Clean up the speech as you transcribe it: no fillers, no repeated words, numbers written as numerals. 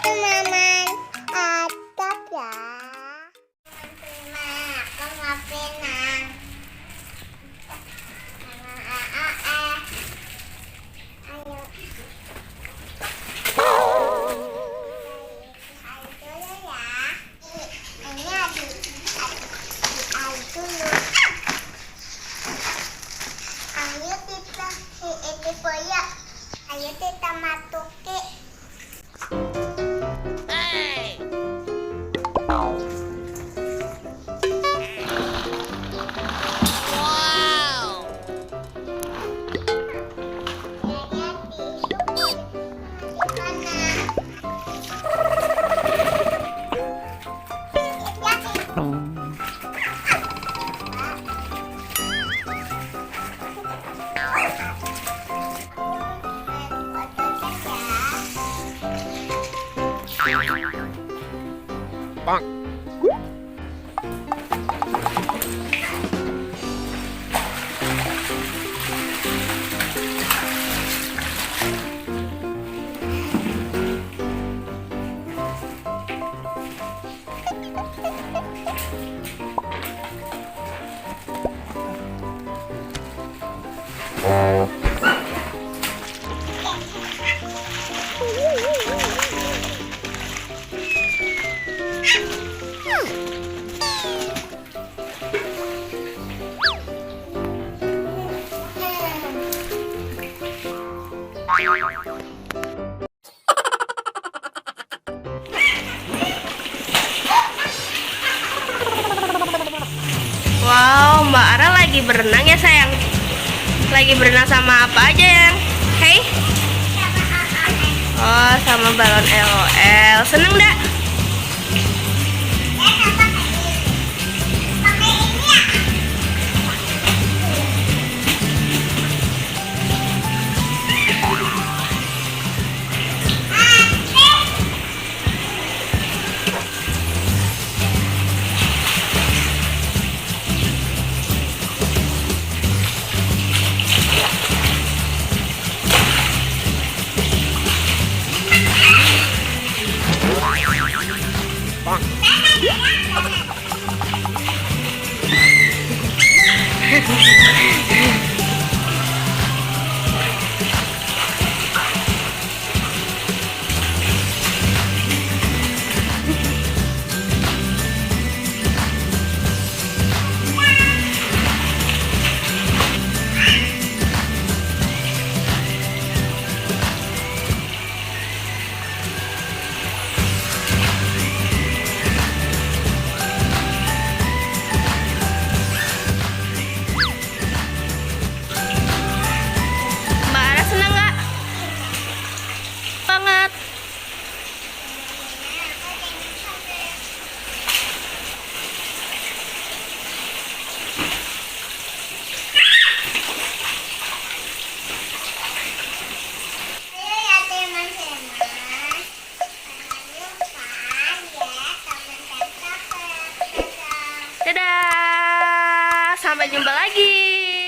teman-teman, atap ya. Aku ngapain nang? Ayo. Ayo kita matuki. Hey. Wow. Bang. Wow, Mbak Ara lagi berenang ya sayang? Lagi berenang sama apa aja yang? Hey? Oh, sama balon LOL. Seneng dak? Mbak Ara seneng nggak? Banget. Ayo ya teman-teman. Dadah. Sampai jumpa lagi.